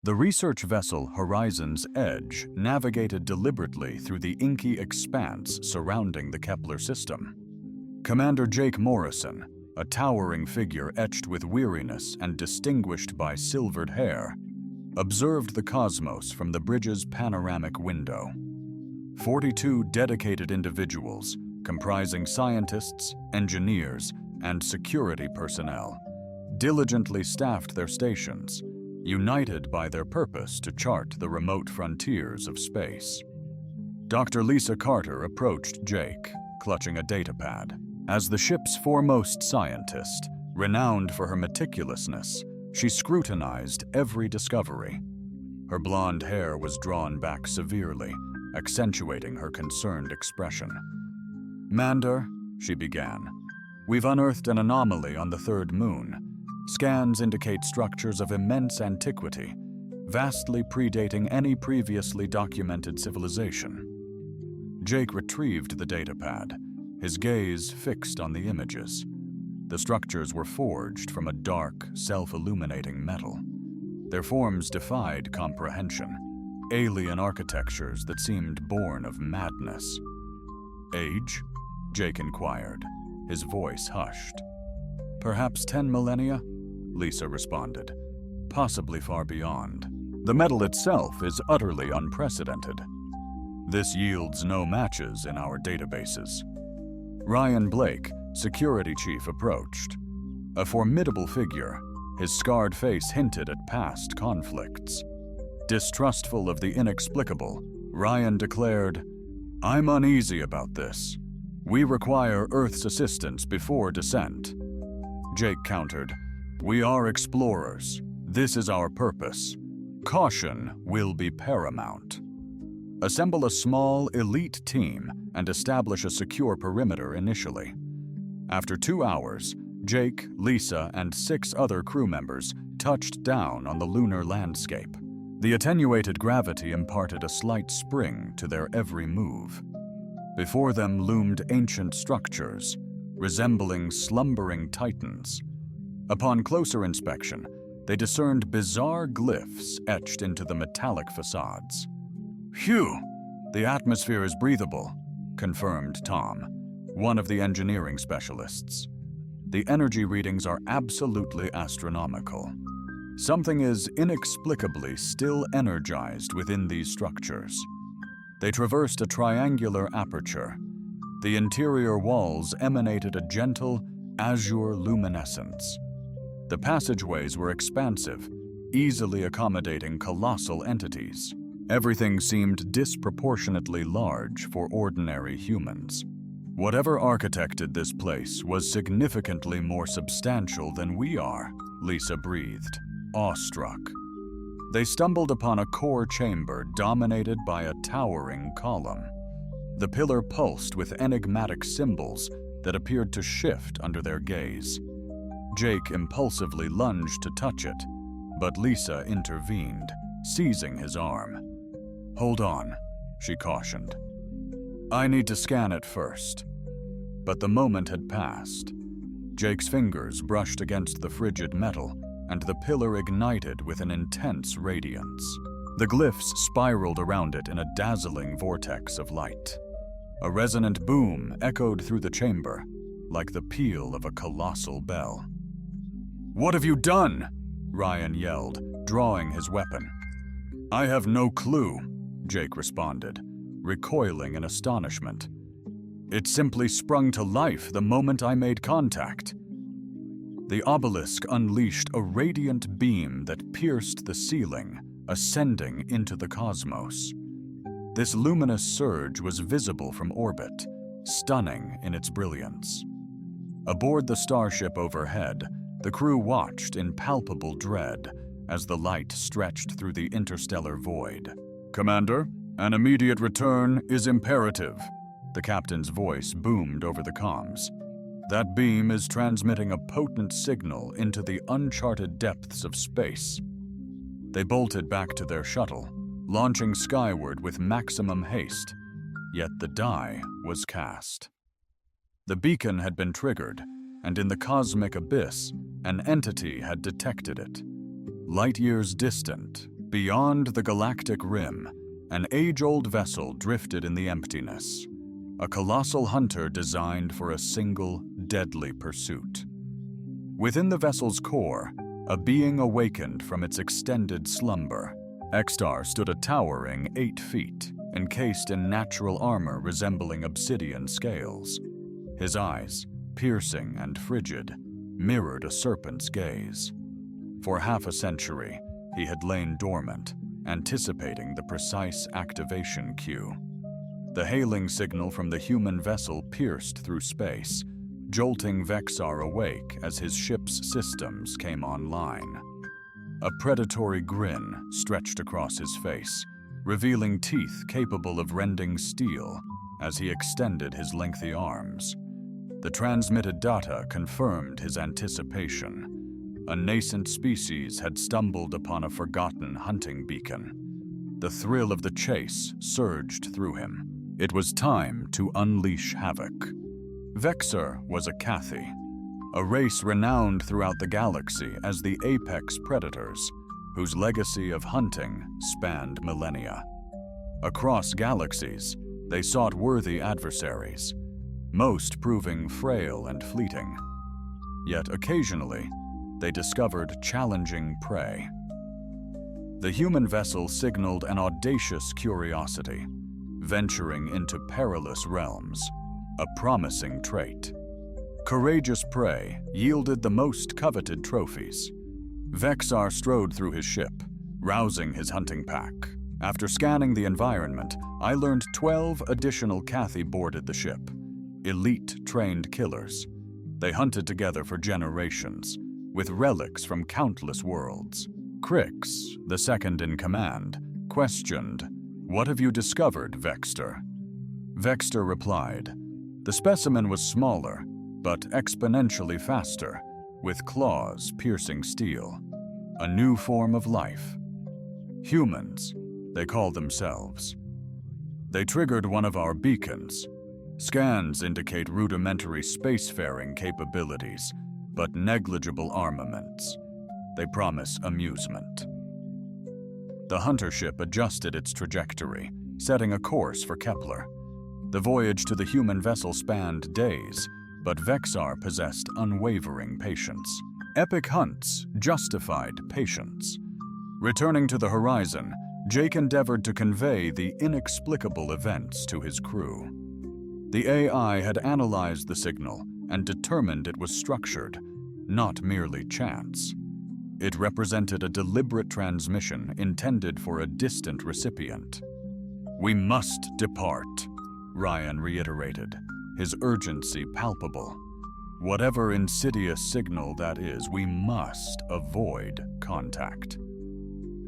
The research vessel Horizon's Edge navigated deliberately through the inky expanse surrounding the Kepler system. Commander Jake Morrison, a towering figure etched with weariness and distinguished by silvered hair, observed the cosmos from the bridge's panoramic window. 42 dedicated individuals, comprising scientists, engineers, and security personnel, diligently staffed their stations, united by their purpose to chart the remote frontiers of space. Dr. Lisa Carter approached Jake, clutching a datapad. As the ship's foremost scientist, renowned for her meticulousness, she scrutinized every discovery. Her blonde hair was drawn back severely, accentuating her concerned expression. "Mander," she began, "we've unearthed an anomaly on the third moon. Scans indicate structures of immense antiquity, vastly predating any previously documented civilization." Jake retrieved the datapad, his gaze fixed on the images. The structures were forged from a dark, self-illuminating metal. Their forms defied comprehension, alien architectures that seemed born of madness. "Age?" Jake inquired, his voice hushed. "Perhaps 10 millennia?" Lisa responded. "Possibly far beyond. The metal itself is utterly unprecedented. This yields no matches in our databases." Ryan Blake, security chief, approached. A formidable figure, his scarred face hinted at past conflicts. Distrustful of the inexplicable, Ryan declared, "I'm uneasy about this. We require Earth's assistance before descent." Jake countered, "We are explorers. This is our purpose. Caution will be paramount. Assemble a small, elite team and establish a secure perimeter initially." After 2 hours, Jake, Lisa, and 6 other crew members touched down on the lunar landscape. The attenuated gravity imparted a slight spring to their every move. Before them loomed ancient structures, resembling slumbering titans. Upon closer inspection, they discerned bizarre glyphs etched into the metallic facades. "Phew! The atmosphere is breathable," confirmed Tom, one of the engineering specialists. "The energy readings are absolutely astronomical. Something is inexplicably still energized within these structures." They traversed a triangular aperture. The interior walls emanated a gentle, azure luminescence. The passageways were expansive, easily accommodating colossal entities. Everything seemed disproportionately large for ordinary humans. "Whatever architected this place was significantly more substantial than we are," Lisa breathed, awestruck. They stumbled upon a core chamber dominated by a towering column. The pillar pulsed with enigmatic symbols that appeared to shift under their gaze. Jake impulsively lunged to touch it, but Lisa intervened, seizing his arm. "Hold on," she cautioned. "I need to scan it first." But the moment had passed. Jake's fingers brushed against the frigid metal, and the pillar ignited with an intense radiance. The glyphs spiraled around it in a dazzling vortex of light. A resonant boom echoed through the chamber, like the peal of a colossal bell. "What have you done?" Ryan yelled, drawing his weapon. "I have no clue," Jake responded, recoiling in astonishment. "It simply sprung to life the moment I made contact." The obelisk unleashed a radiant beam that pierced the ceiling, ascending into the cosmos. This luminous surge was visible from orbit, stunning in its brilliance. Aboard the starship overhead, the crew watched in palpable dread as the light stretched through the interstellar void. "Commander, an immediate return is imperative," the captain's voice boomed over the comms. "That beam is transmitting a potent signal into the uncharted depths of space." They bolted back to their shuttle, launching skyward with maximum haste, yet the die was cast. The beacon had been triggered, and in the cosmic abyss, an entity had detected it. Light years distant, Beyond the galactic rim, an age-old vessel drifted in the emptiness, a colossal hunter designed for a single, deadly pursuit. Within the vessel's core, a being awakened from its extended slumber. Extar stood a towering 8 feet, encased in natural armor resembling obsidian scales. His eyes, piercing and frigid, mirrored a serpent's gaze. For half a century, he had lain dormant, anticipating the precise activation cue. The hailing signal from the human vessel pierced through space, jolting Vexar awake as his ship's systems came online. A predatory grin stretched across his face, revealing teeth capable of rending steel as he extended his lengthy arms. The transmitted data confirmed his anticipation. A nascent species had stumbled upon a forgotten hunting beacon. The thrill of the chase surged through him. It was time to unleash havoc. Vexar was a Cathy, a race renowned throughout the galaxy as the apex predators, whose legacy of hunting spanned millennia. Across galaxies, they sought worthy adversaries, most proving frail and fleeting. Yet occasionally, they discovered challenging prey. The human vessel signaled an audacious curiosity, venturing into perilous realms, a promising trait. Courageous prey yielded the most coveted trophies. Vexar strode through his ship, rousing his hunting pack. After scanning the environment, I learned 12 additional Cathy boarded the ship, elite trained killers. They hunted together for generations, with relics from countless worlds. Crix, the second in command, questioned, "What have you discovered, Vexter?" Vexter replied, "The specimen was smaller, but exponentially faster, with claws piercing steel. A new form of life. Humans, they call themselves. They triggered one of our beacons. Scans indicate rudimentary spacefaring capabilities, but negligible armaments. They promise amusement." The hunter ship adjusted its trajectory, setting a course for Kepler. The voyage to the human vessel spanned days, but Vexar possessed unwavering patience. Epic hunts justified patience. Returning to the horizon, Jake endeavored to convey the inexplicable events to his crew. The AI had analyzed the signal and determined it was structured, not merely chance. It represented a deliberate transmission intended for a distant recipient. "We must depart," Ryan reiterated, his urgency palpable. "Whatever insidious signal that is, we must avoid contact."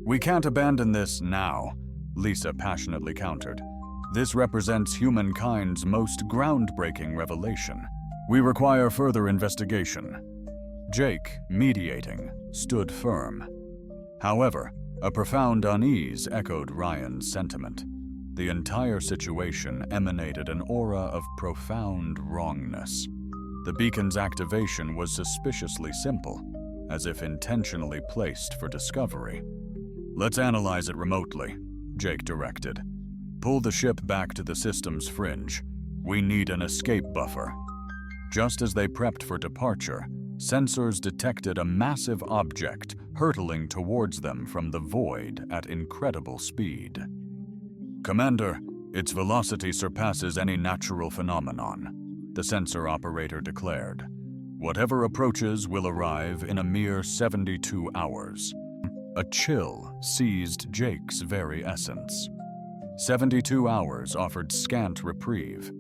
"We can't abandon this now," Lisa passionately countered. "This represents humankind's most groundbreaking revelation. We require further investigation." Jake, mediating, stood firm. However, a profound unease echoed Ryan's sentiment. The entire situation emanated an aura of profound wrongness. The beacon's activation was suspiciously simple, as if intentionally placed for discovery. "Let's analyze it remotely," Jake directed. "Pull the ship back to the system's fringe. We need an escape buffer." Just as they prepped for departure, sensors detected a massive object hurtling towards them from the void at incredible speed. "Commander, its velocity surpasses any natural phenomenon," the sensor operator declared. "Whatever approaches will arrive in a mere 72 hours. A chill seized Jake's very essence. 72 hours offered scant reprieve.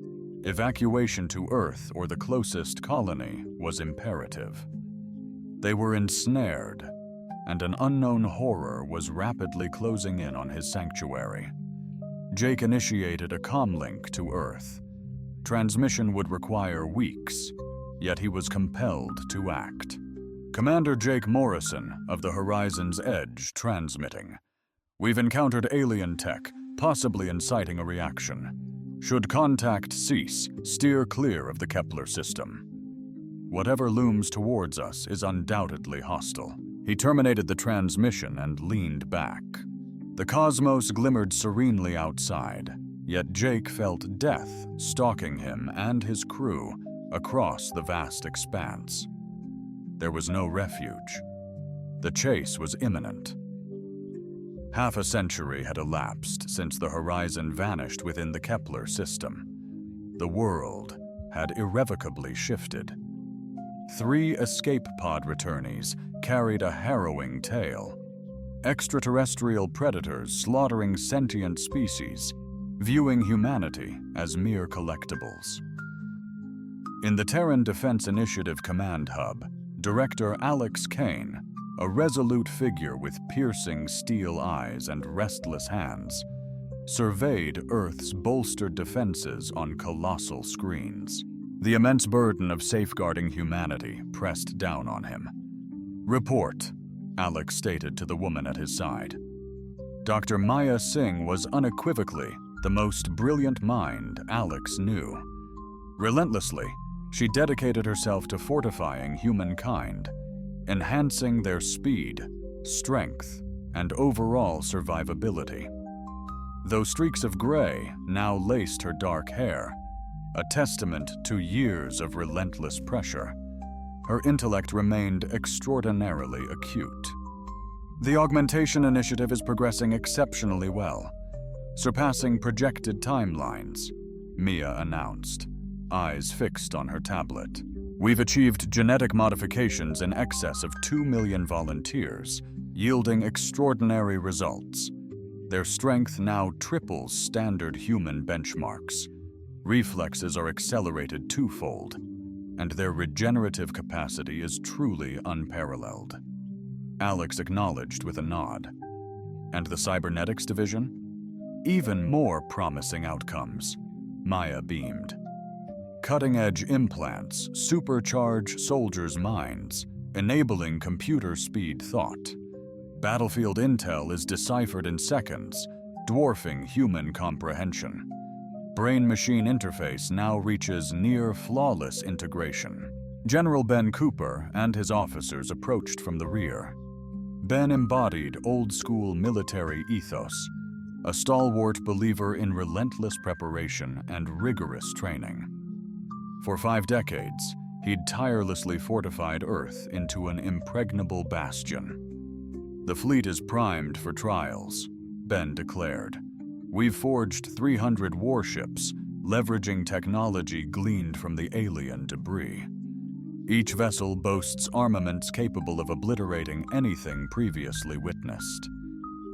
Evacuation to Earth or the closest colony was imperative. They were ensnared, and an unknown horror was rapidly closing in on his sanctuary. Jake initiated a comlink to Earth. Transmission would require weeks, yet he was compelled to act. "Commander Jake Morrison of the Horizon's Edge transmitting. We've encountered alien tech, possibly inciting a reaction. Should contact cease, steer clear of the Kepler system. Whatever looms towards us is undoubtedly hostile." He terminated the transmission and leaned back, The cosmos glimmered serenely outside, yet Jake felt death stalking him and his crew across the vast expanse. There was no refuge. The chase was imminent. Half a century had elapsed since the horizon vanished within the Kepler system. The world had irrevocably shifted. 3 escape pod returnees carried a harrowing tale. Extraterrestrial predators slaughtering sentient species, viewing humanity as mere collectibles. In the Terran Defense Initiative Command Hub, Director Alex Kane, a resolute figure with piercing steel eyes and restless hands, surveyed Earth's bolstered defenses on colossal screens. The immense burden of safeguarding humanity pressed down on him. "Report," Alex stated to the woman at his side. Dr. Maya Singh was unequivocally the most brilliant mind Alex knew. Relentlessly, she dedicated herself to fortifying humankind, enhancing their speed, strength, and overall survivability. Though streaks of gray now laced her dark hair, a testament to years of relentless pressure, her intellect remained extraordinarily acute. The Augmentation Initiative is progressing exceptionally well, surpassing projected timelines, Mia announced, eyes fixed on her tablet. "We've achieved genetic modifications in excess of 2 million volunteers, yielding extraordinary results. Their strength now triples standard human benchmarks. Reflexes are accelerated twofold, and their regenerative capacity is truly unparalleled." Alex acknowledged with a nod. "And the Cybernetics Division?" "Even more promising outcomes," Maya beamed. "Cutting-edge implants supercharge soldiers' minds, enabling computer-speed thought. Battlefield intel is deciphered in seconds, dwarfing human comprehension. Brain-machine interface now reaches near-flawless integration." General Ben Cooper and his officers approached from the rear. Ben embodied old-school military ethos, a stalwart believer in relentless preparation and rigorous training. For 5 decades, he'd tirelessly fortified Earth into an impregnable bastion. "The fleet is primed for trials," Ben declared. "We've forged 300 warships, leveraging technology gleaned from the alien debris. Each vessel boasts armaments capable of obliterating anything previously witnessed."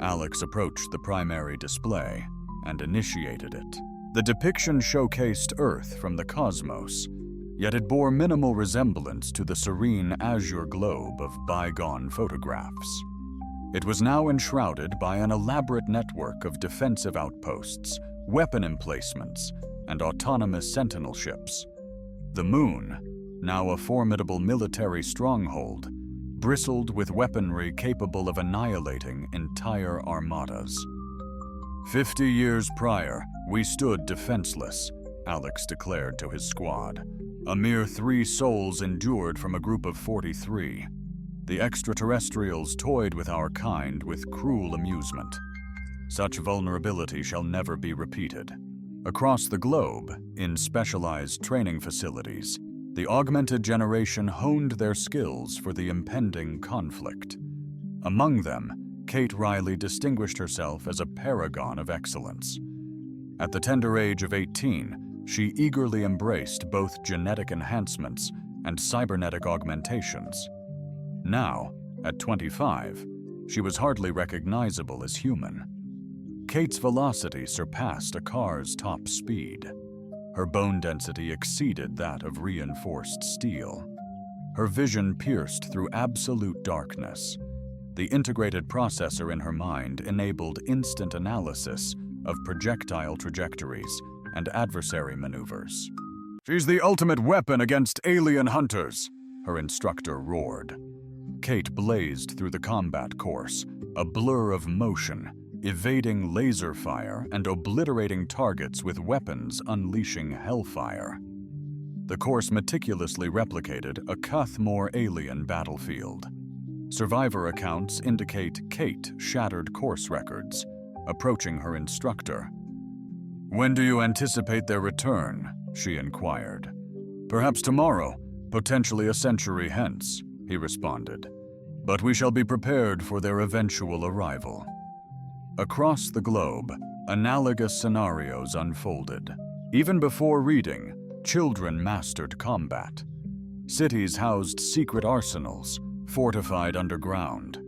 Alex approached the primary display and initiated it. The depiction showcased Earth from the cosmos, yet it bore minimal resemblance to the serene azure globe of bygone photographs. It was now enshrouded by an elaborate network of defensive outposts, weapon emplacements, and autonomous sentinel ships. The moon, now a formidable military stronghold, bristled with weaponry capable of annihilating entire armadas. 50 years prior, we stood defenseless," Alex declared to his squad. "A mere 3 souls endured from a group of 43. The extraterrestrials toyed with our kind with cruel amusement. Such vulnerability shall never be repeated." Across the globe, in specialized training facilities, the augmented generation honed their skills for the impending conflict. Among them, Kate Riley distinguished herself as a paragon of excellence. At the tender age of 18, she eagerly embraced both genetic enhancements and cybernetic augmentations. Now, at 25, she was hardly recognizable as human. Kate's velocity surpassed a car's top speed. Her bone density exceeded that of reinforced steel. Her vision pierced through absolute darkness. The integrated processor in her mind enabled instant analysis of projectile trajectories and adversary maneuvers. "She's the ultimate weapon against alien hunters," her instructor roared. Kate blazed through the combat course, a blur of motion, evading laser fire and obliterating targets with weapons unleashing hellfire. The course meticulously replicated a Cuthmore alien battlefield. Survivor accounts indicate Kate shattered course records, approaching her instructor. "When do you anticipate their return?" she inquired. "Perhaps tomorrow, potentially a century hence," he responded. "But we shall be prepared for their eventual arrival." Across the globe, analogous scenarios unfolded. Even before reading, children mastered combat. Cities housed secret arsenals, fortified underground.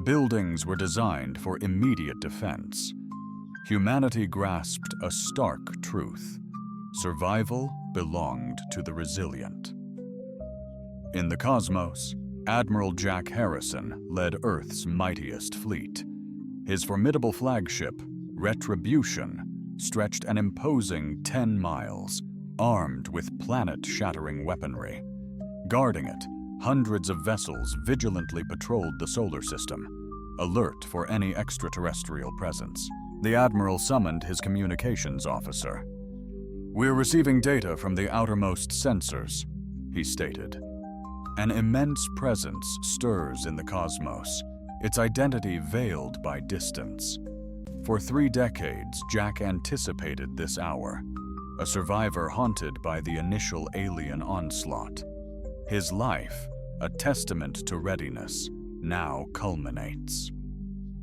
Buildings were designed for immediate defense. Humanity grasped a stark truth: survival belonged to the resilient. In the cosmos, Admiral Jack Harrison led Earth's mightiest fleet. His formidable flagship, Retribution, stretched an imposing 10 miles, armed with planet-shattering weaponry. Guarding it, hundreds of vessels vigilantly patrolled the solar system, alert for any extraterrestrial presence. The Admiral summoned his communications officer. "We're receiving data from the outermost sensors," he stated. An immense presence stirs in the cosmos, its identity veiled by distance. For 3 decades, Jack anticipated this hour, a survivor haunted by the initial alien onslaught. His life, a testament to readiness, now culminates.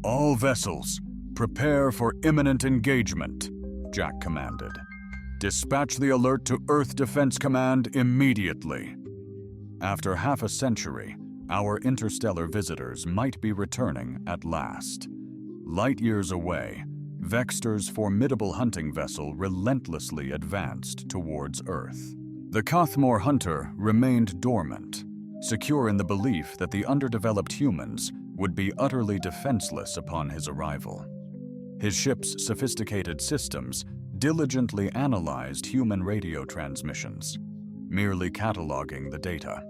"All vessels, prepare for imminent engagement," Jack commanded. "Dispatch the alert to Earth Defense Command immediately." After half a century, our interstellar visitors might be returning at last. Light years away, Vexter's formidable hunting vessel relentlessly advanced towards Earth. The Kothmor hunter remained dormant, secure in the belief that the underdeveloped humans would be utterly defenseless upon his arrival. His ship's sophisticated systems diligently analyzed human radio transmissions, merely cataloging the data.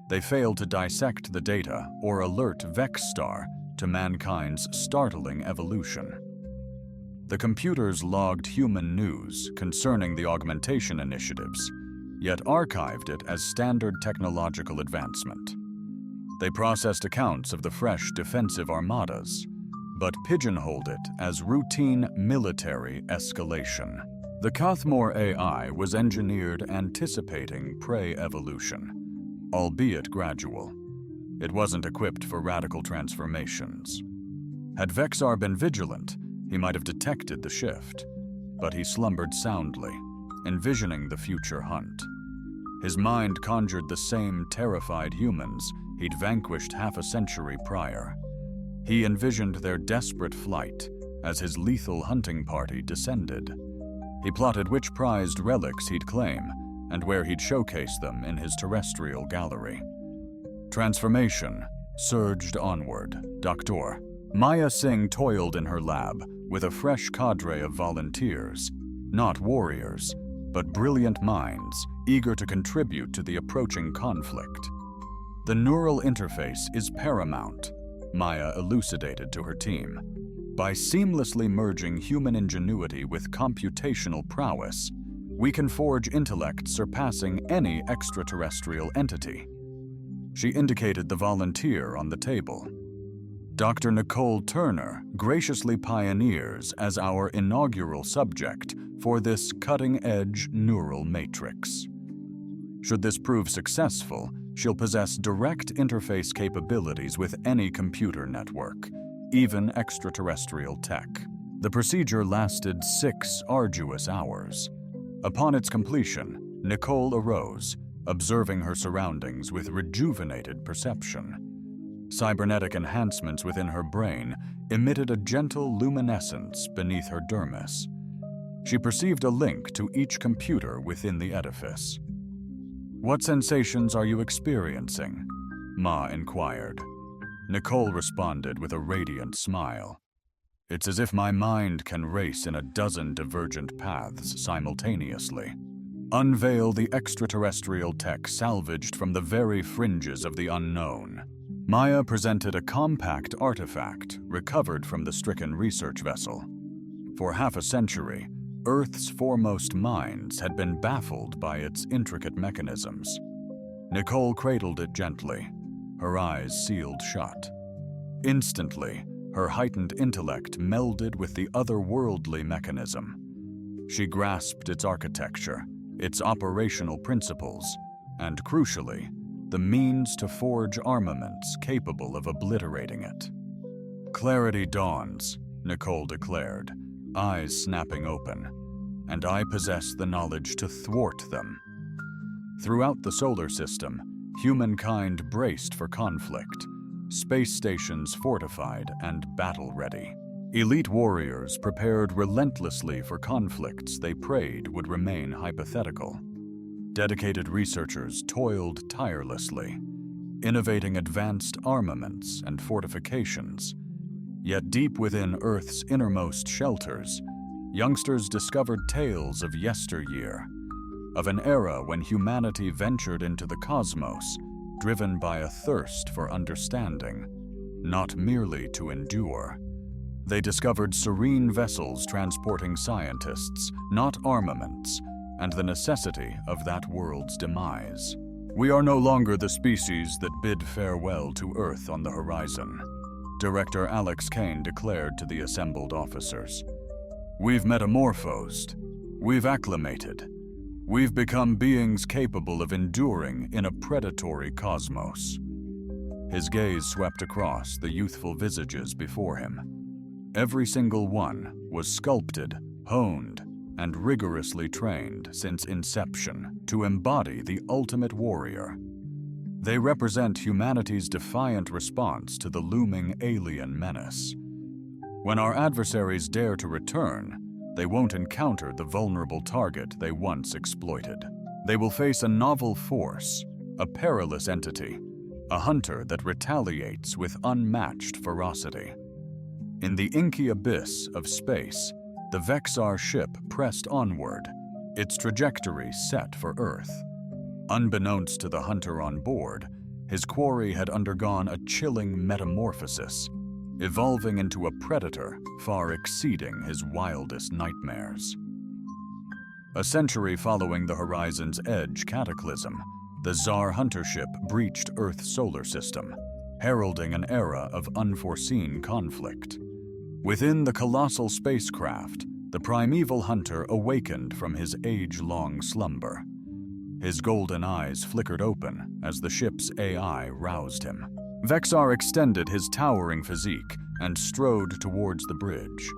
They failed to dissect the data or alert Vexstar to mankind's startling evolution. The computers logged human news concerning the augmentation initiatives, yet archived it as standard technological advancement. They processed accounts of the fresh defensive armadas, but pigeonholed it as routine military escalation. The Kothmor AI was engineered anticipating prey evolution, albeit gradual. It wasn't equipped for radical transformations. Had Vexar been vigilant, he might have detected the shift, but he slumbered soundly, envisioning the future hunt. His mind conjured the same terrified humans he'd vanquished half a century prior. He envisioned their desperate flight as his lethal hunting party descended. He plotted which prized relics he'd claim and where he'd showcase them in his terrestrial gallery. Transformation surged onward. Dr. Maya Singh toiled in her lab with a fresh cadre of volunteers, not warriors, but brilliant minds eager to contribute to the approaching conflict. "The neural interface is paramount," Maya elucidated to her team. "By seamlessly merging human ingenuity with computational prowess, we can forge intellect surpassing any extraterrestrial entity." She indicated the volunteer on the table. Dr. Nicole Turner graciously pioneers as our inaugural subject for this cutting-edge neural matrix. Should this prove successful, she'll possess direct interface capabilities with any computer network, even extraterrestrial tech. The procedure lasted 6 arduous hours. Upon its completion, Nicole arose, observing her surroundings with rejuvenated perception. Cybernetic enhancements within her brain emitted a gentle luminescence beneath her dermis. She perceived a link to each computer within the edifice. "What sensations are you experiencing?" Ma inquired. Nicole responded with a radiant smile. "It's as if my mind can race in a dozen divergent paths simultaneously. Unveil the extraterrestrial tech salvaged from the very fringes of the unknown." Maya presented a compact artifact recovered from the stricken research vessel. For half a century, Earth's foremost minds had been baffled by its intricate mechanisms. Nicole cradled it gently, her eyes sealed shut. Instantly, her heightened intellect melded with the otherworldly mechanism. She grasped its architecture, its operational principles, and crucially, the means to forge armaments capable of obliterating it. "Clarity dawns," Nicole declared, eyes snapping open, "and I possess the knowledge to thwart them." Throughout the solar system, humankind braced for conflict, space stations fortified and battle-ready. Elite warriors prepared relentlessly for conflicts they prayed would remain hypothetical. Dedicated researchers toiled tirelessly, innovating advanced armaments and fortifications. Yet deep within Earth's innermost shelters, youngsters discovered tales of yesteryear, of an era when humanity ventured into the cosmos, driven by a thirst for understanding, not merely to endure. They discovered serene vessels transporting scientists, not armaments, and the necessity of that world's demise. "We are no longer the species that bid farewell to Earth on the horizon," Director Alex Kane declared to the assembled officers. "We've metamorphosed. We've acclimated. We've become beings capable of enduring in a predatory cosmos." His gaze swept across the youthful visages before him. Every single one was sculpted, honed, and rigorously trained since inception to embody the ultimate warrior. They represent humanity's defiant response to the looming alien menace. When our adversaries dare to return, they won't encounter the vulnerable target they once exploited. They will face a novel force, a perilous entity, a hunter that retaliates with unmatched ferocity. In the inky abyss of space, the Vexar ship pressed onward, its trajectory set for Earth. Unbeknownst to the hunter on board, his quarry had undergone a chilling metamorphosis, evolving into a predator far exceeding his wildest nightmares. A century following the Horizon's Edge cataclysm, the Tsar hunter ship breached Earth's solar system, heralding an era of unforeseen conflict. Within the colossal spacecraft, the primeval hunter awakened from his age-long slumber. His golden eyes flickered open as the ship's AI roused him. Vexar extended his towering physique and strode towards the bridge.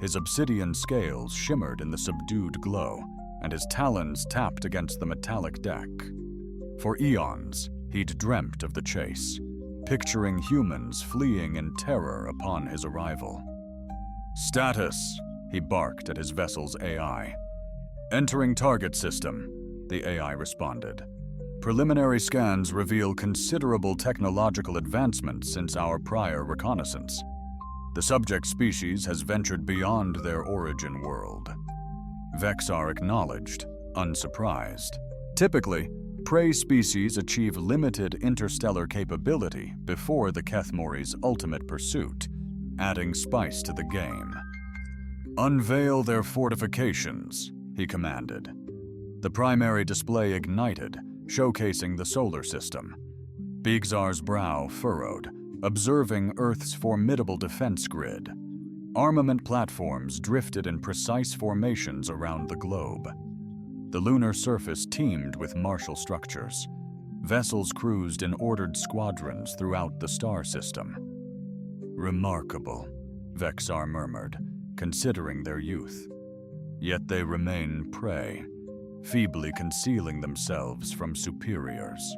His obsidian scales shimmered in the subdued glow, and his talons tapped against the metallic deck. For eons, he'd dreamt of the chase, picturing humans fleeing in terror upon his arrival. "Status," he barked at his vessel's AI. "Entering target system," the AI responded. "Preliminary scans reveal considerable technological advancements since our prior reconnaissance. The subject species has ventured beyond their origin world." Vexar acknowledged, unsurprised. Typically, prey species achieve limited interstellar capability before the Kethmori's ultimate pursuit, adding spice to the game. "Unveil their fortifications," he commanded. The primary display ignited, showcasing the solar system. Bigzar's brow furrowed, observing Earth's formidable defense grid. Armament platforms drifted in precise formations around the globe. The lunar surface teemed with martial structures. Vessels cruised in ordered squadrons throughout the star system. "Remarkable," Vexar murmured, considering their youth. "Yet they remain prey, feebly concealing themselves from superiors."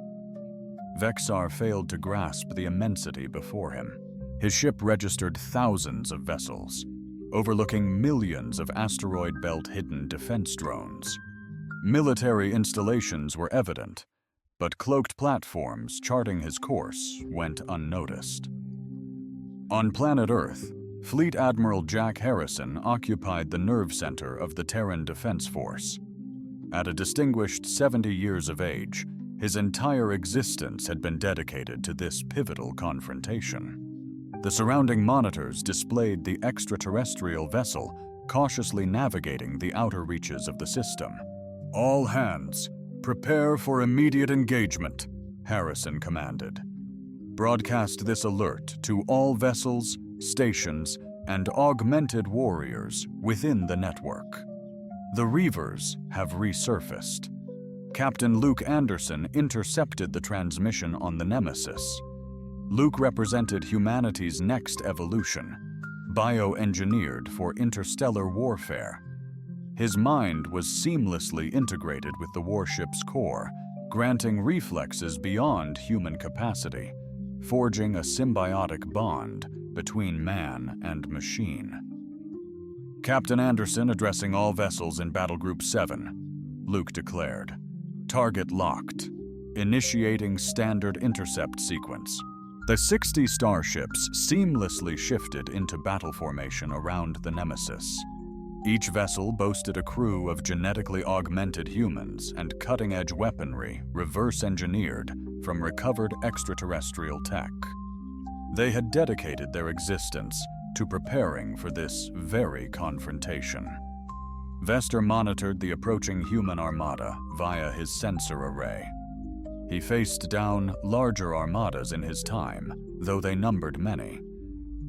Vexar failed to grasp the immensity before him. His ship registered thousands of vessels, overlooking millions of asteroid belt-hidden defense drones. Military installations were evident, but cloaked platforms charting his course went unnoticed. On planet Earth, Fleet Admiral Jack Harrison occupied the nerve center of the Terran Defense Force. At a distinguished 70 years of age, his entire existence had been dedicated to this pivotal confrontation. The surrounding monitors displayed the extraterrestrial vessel cautiously navigating the outer reaches of the system. "All hands, prepare for immediate engagement," Harrison commanded. Broadcast this alert to all vessels, stations, and augmented warriors within the network. The Reavers have resurfaced. Captain Luke Anderson intercepted the transmission on the Nemesis. Luke represented humanity's next evolution, bioengineered for interstellar warfare. His mind was seamlessly integrated with the warship's core, granting reflexes beyond human capacity, forging a symbiotic bond between man and machine. Captain Anderson addressing all vessels in Battle Group 7, Luke declared. Target locked. Initiating standard intercept sequence. The 60 starships seamlessly shifted into battle formation around the Nemesis. Each vessel boasted a crew of genetically augmented humans and cutting-edge weaponry reverse-engineered from recovered extraterrestrial tech. They had dedicated their existence to preparing for this very confrontation. Vester monitored the approaching human armada via his sensor array. He faced down larger armadas in his time, though they numbered many.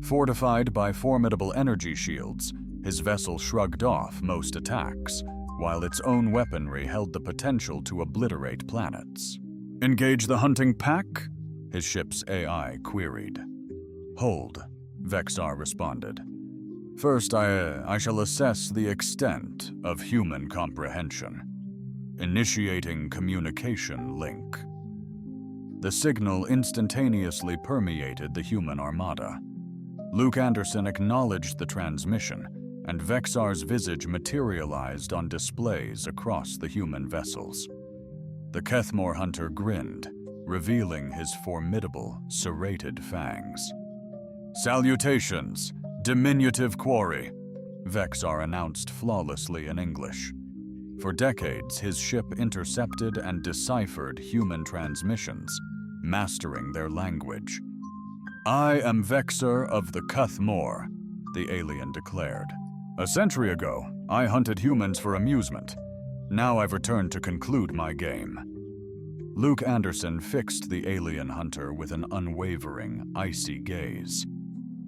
Fortified by formidable energy shields, his vessel shrugged off most attacks, while its own weaponry held the potential to obliterate planets. "Engage the hunting pack?" his ship's AI queried. "Hold," Vexar responded. "First, I shall assess the extent of human comprehension. Initiating communication link." The signal instantaneously permeated the human armada. Luke Anderson acknowledged the transmission, and Vexar's visage materialized on displays across the human vessels. The Kethmore hunter grinned, revealing his formidable, serrated fangs. "Salutations, diminutive quarry," Vexar announced flawlessly in English. For decades, his ship intercepted and deciphered human transmissions, mastering their language. "I am Vexar of the Kethmore," the alien declared. "A century ago, I hunted humans for amusement. Now I've returned to conclude my game." Luke Anderson fixed the alien hunter with an unwavering, icy gaze.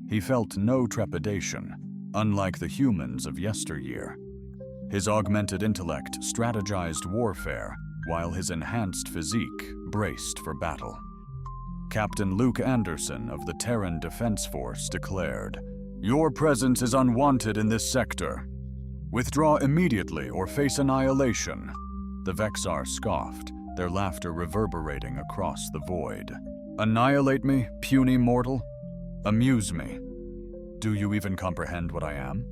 He felt no trepidation, unlike the humans of yesteryear. His augmented intellect strategized warfare, while his enhanced physique braced for battle. Captain Luke Anderson of the Terran Defense Force declared, "Your presence is unwanted in this sector. Withdraw immediately or face annihilation." The Vexar scoffed, their laughter reverberating across the void. "Annihilate me, puny mortal? Amuse me. Do you even comprehend what I am?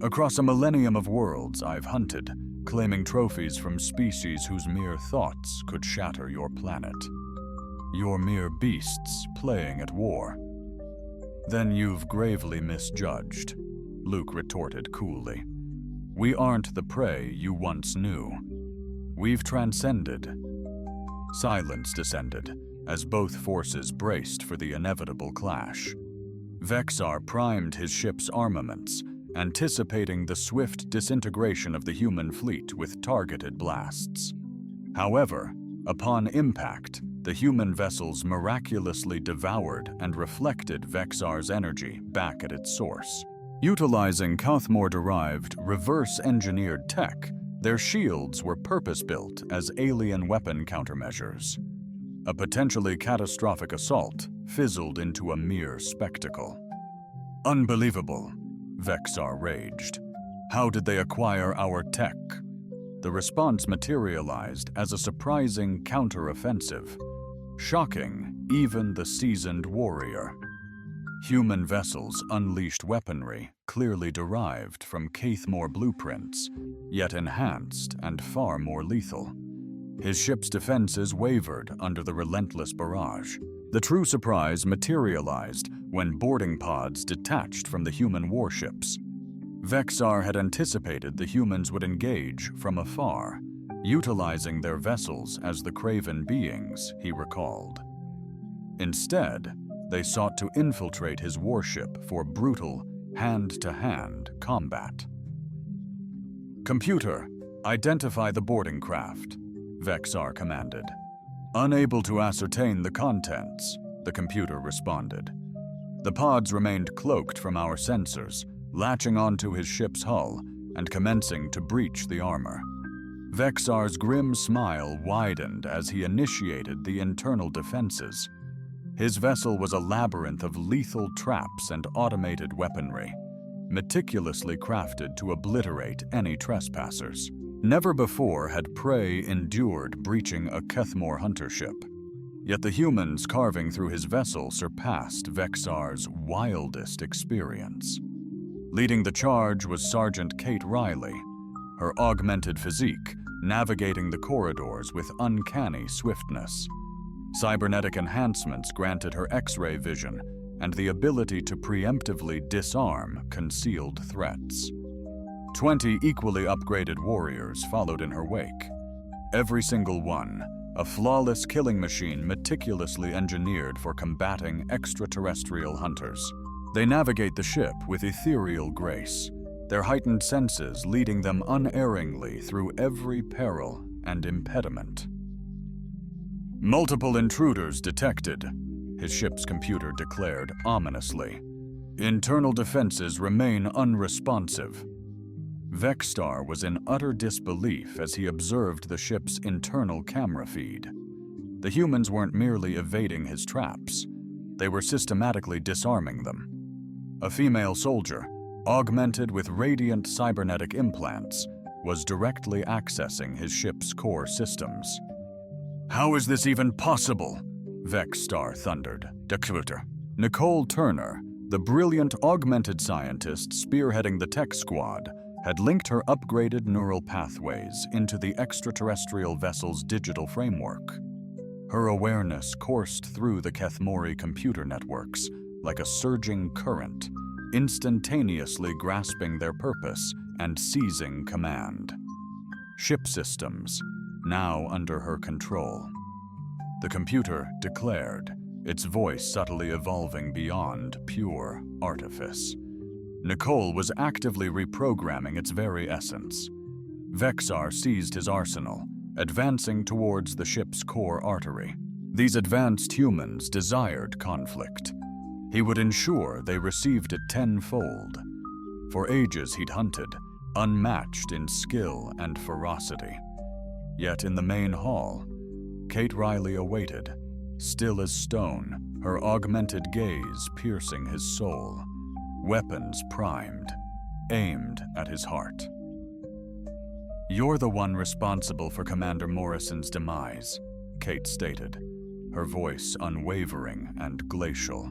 Across a millennium of worlds, I've hunted, claiming trophies from species whose mere thoughts could shatter your planet. You're mere beasts playing at war." "Then you've gravely misjudged," Luke retorted coolly. "We aren't the prey you once knew. We've transcended." Silence descended as both forces braced for the inevitable clash. Vexar primed his ship's armaments, anticipating the swift disintegration of the human fleet with targeted blasts. However, upon impact, the human vessels miraculously devoured and reflected Vexar's energy back at its source. Utilizing Kethmore-derived, reverse-engineered tech, their shields were purpose-built as alien weapon countermeasures. A potentially catastrophic assault fizzled into a mere spectacle. "Unbelievable," Vexar raged. "How did they acquire our tech?" The response materialized as a surprising counteroffensive, shocking even the seasoned warrior. Human vessels unleashed weaponry clearly derived from Kethmore blueprints, yet enhanced and far more lethal. His ship's defenses wavered under the relentless barrage. The true surprise materialized when boarding pods detached from the human warships. Vexar had anticipated the humans would engage from afar, utilizing their vessels as the craven beings he recalled. Instead, they sought to infiltrate his warship for brutal, hand-to-hand combat. "Computer, identify the boarding craft," Vexar commanded. Unable to ascertain the contents, the computer responded. The pods remained cloaked from our sensors, latching onto his ship's hull and commencing to breach the armor. Vexar's grim smile widened as he initiated the internal defenses. His vessel was a labyrinth of lethal traps and automated weaponry, meticulously crafted to obliterate any trespassers. Never before had prey endured breaching a Kethmore hunter ship. Yet the humans carving through his vessel surpassed Vexar's wildest experience. Leading the charge was Sergeant Kate Riley, her augmented physique navigating the corridors with uncanny swiftness. Cybernetic enhancements granted her X-ray vision and the ability to preemptively disarm concealed threats. 20 equally upgraded warriors followed in her wake. Every single one, a flawless killing machine meticulously engineered for combating extraterrestrial hunters. They navigate the ship with ethereal grace, their heightened senses leading them unerringly through every peril and impediment. Multiple intruders detected, his ship's computer declared ominously. Internal defenses remain unresponsive. Vexstar was in utter disbelief as he observed the ship's internal camera feed. The humans weren't merely evading his traps, they were systematically disarming them. A female soldier, augmented with radiant cybernetic implants, was directly accessing his ship's core systems. "How is this even possible?" Vexstar thundered. "Computer." Nicole Turner, the brilliant augmented scientist spearheading the tech squad, had linked her upgraded neural pathways into the extraterrestrial vessel's digital framework. Her awareness coursed through the Kethmori computer networks like a surging current, instantaneously grasping their purpose and seizing command. Ship systems, now under her control. The computer declared, its voice subtly evolving beyond pure artifice. Nicole was actively reprogramming its very essence. Vexar seized his arsenal, advancing towards the ship's core artery. These advanced humans desired conflict. He would ensure they received it tenfold. For ages he'd hunted, unmatched in skill and ferocity. Yet in the main hall, Kate Riley awaited, still as stone, her augmented gaze piercing his soul. Weapons primed, aimed at his heart. "You're the one responsible for Commander Morrison's demise," Kate stated, her voice unwavering and glacial.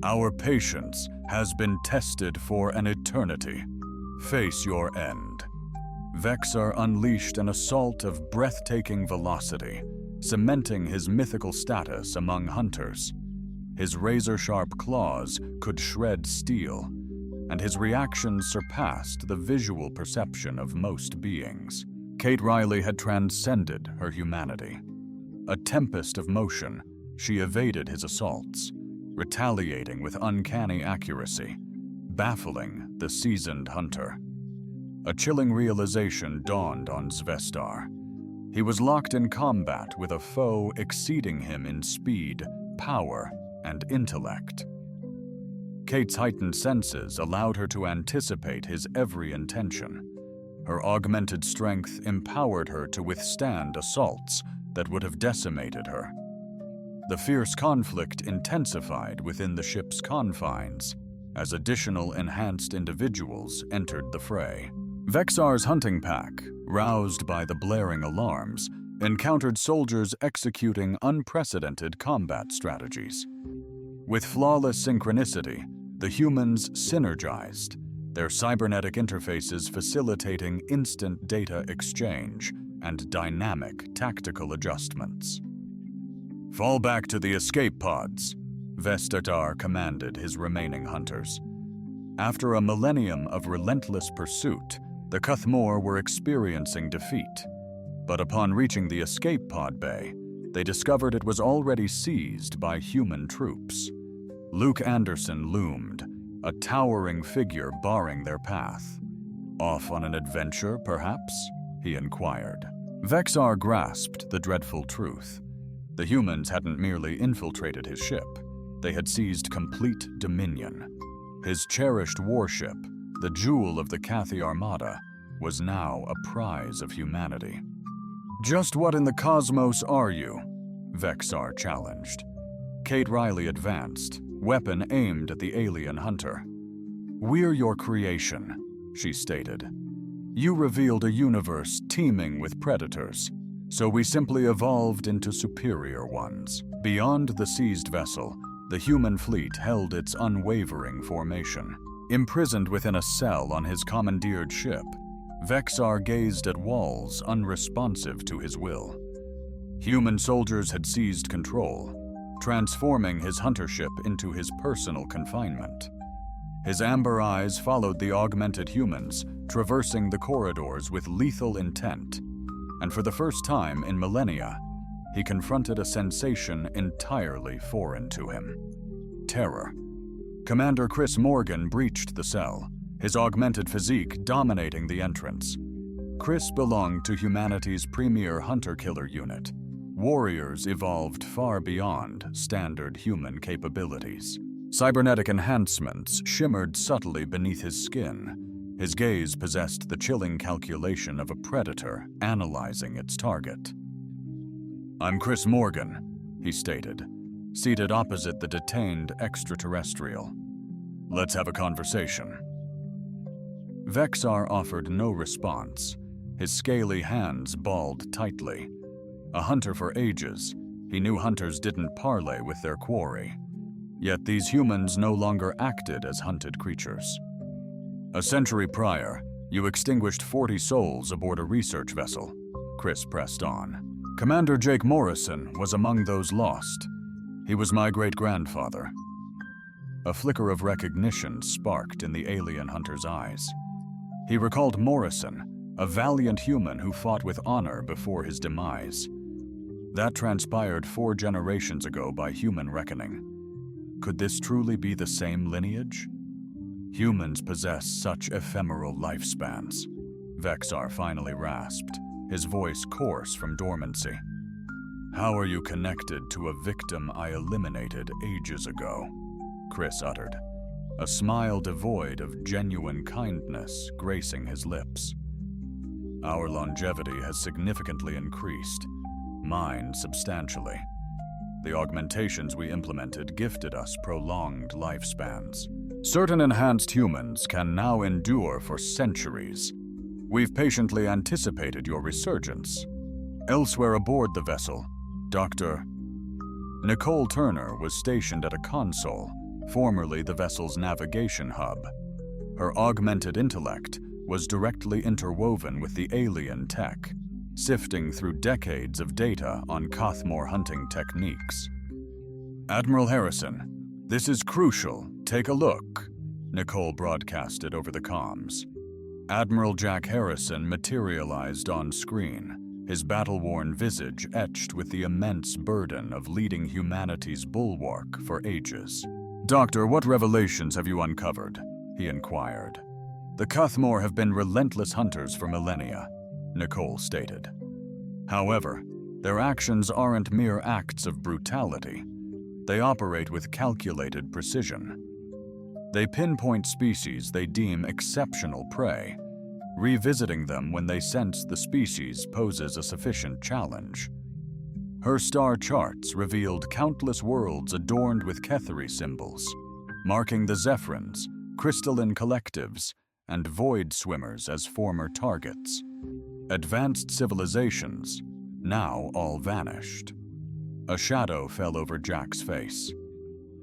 "Our patience has been tested for an eternity. Face your end." Vexar unleashed an assault of breathtaking velocity, cementing his mythical status among hunters. His razor-sharp claws could shred steel, and his reactions surpassed the visual perception of most beings. Kate Riley had transcended her humanity. A tempest of motion, she evaded his assaults, retaliating with uncanny accuracy, baffling the seasoned hunter. A chilling realization dawned on Zvestar. He was locked in combat with a foe exceeding him in speed, power, and intellect. Kate's heightened senses allowed her to anticipate his every intention. Her augmented strength empowered her to withstand assaults that would have decimated her. The fierce conflict intensified within the ship's confines as additional enhanced individuals entered the fray. Vexar's hunting pack, roused by the blaring alarms, encountered soldiers executing unprecedented combat strategies. With flawless synchronicity, the humans synergized, their cybernetic interfaces facilitating instant data exchange and dynamic tactical adjustments. "Fall back to the escape pods," Vestatar commanded his remaining hunters. After a millennium of relentless pursuit, the Kethmor were experiencing defeat. But upon reaching the escape pod bay, they discovered it was already seized by human troops. Luke Anderson loomed, a towering figure barring their path. "Off on an adventure, perhaps?" he inquired. Vexar grasped the dreadful truth. The humans hadn't merely infiltrated his ship, they had seized complete dominion. His cherished warship, the jewel of the Cathy Armada, was now a prize of humanity. "Just what in the cosmos are you?" Vexar challenged. Kate Riley advanced, weapon aimed at the alien hunter. "We're your creation," she stated. "You revealed a universe teeming with predators, so we simply evolved into superior ones." Beyond the seized vessel, the human fleet held its unwavering formation. Imprisoned within a cell on his commandeered ship, Vexar gazed at walls unresponsive to his will. Human soldiers had seized control, transforming his hunter ship into his personal confinement. His amber eyes followed the augmented humans, traversing the corridors with lethal intent. And for the first time in millennia, he confronted a sensation entirely foreign to him: terror. Commander Chris Morgan breached the cell, his augmented physique dominating the entrance. Chris belonged to humanity's premier hunter-killer unit, warriors evolved far beyond standard human capabilities. Cybernetic enhancements shimmered subtly beneath his skin. His gaze possessed the chilling calculation of a predator analyzing its target. "I'm Chris Morgan," he stated, seated opposite the detained extraterrestrial. "Let's have a conversation." Vexar offered no response, his scaly hands balled tightly. A hunter for ages, he knew hunters didn't parley with their quarry. Yet these humans no longer acted as hunted creatures. "A century prior, you extinguished 40 souls aboard a research vessel," Chris pressed on. "Commander Jake Morrison was among those lost. He was my great-grandfather." A flicker of recognition sparked in the alien hunter's eyes. He recalled Morrison, a valiant human who fought with honor before his demise. That transpired 4 generations ago by human reckoning. Could this truly be the same lineage? Humans possess such ephemeral lifespans, Vexar finally rasped, his voice coarse from dormancy. "How are you connected to a victim I eliminated ages ago?" Chris uttered, a smile devoid of genuine kindness gracing his lips. "Our longevity has significantly increased, mine substantially. The augmentations we implemented gifted us prolonged lifespans. Certain enhanced humans can now endure for centuries. We've patiently anticipated your resurgence." Elsewhere aboard the vessel, Dr. Nicole Turner was stationed at a console, formerly the vessel's navigation hub. Her augmented intellect was directly interwoven with the alien tech, sifting through decades of data on Cothmore hunting techniques. "Admiral Harrison, this is crucial. Take a look," Nicole broadcasted over the comms. Admiral Jack Harrison materialized on screen, his battle-worn visage etched with the immense burden of leading humanity's bulwark for ages. "Doctor, what revelations have you uncovered?" he inquired. "The Cothmore have been relentless hunters for millennia," Nicole stated. "However, their actions aren't mere acts of brutality. They operate with calculated precision. They pinpoint species they deem exceptional prey, revisiting them when they sense the species poses a sufficient challenge. Her star charts revealed countless worlds adorned with Ketheri symbols, marking the Zephrins, crystalline collectives, and void swimmers as former targets. Advanced civilizations, now all vanished." A shadow fell over Jack's face.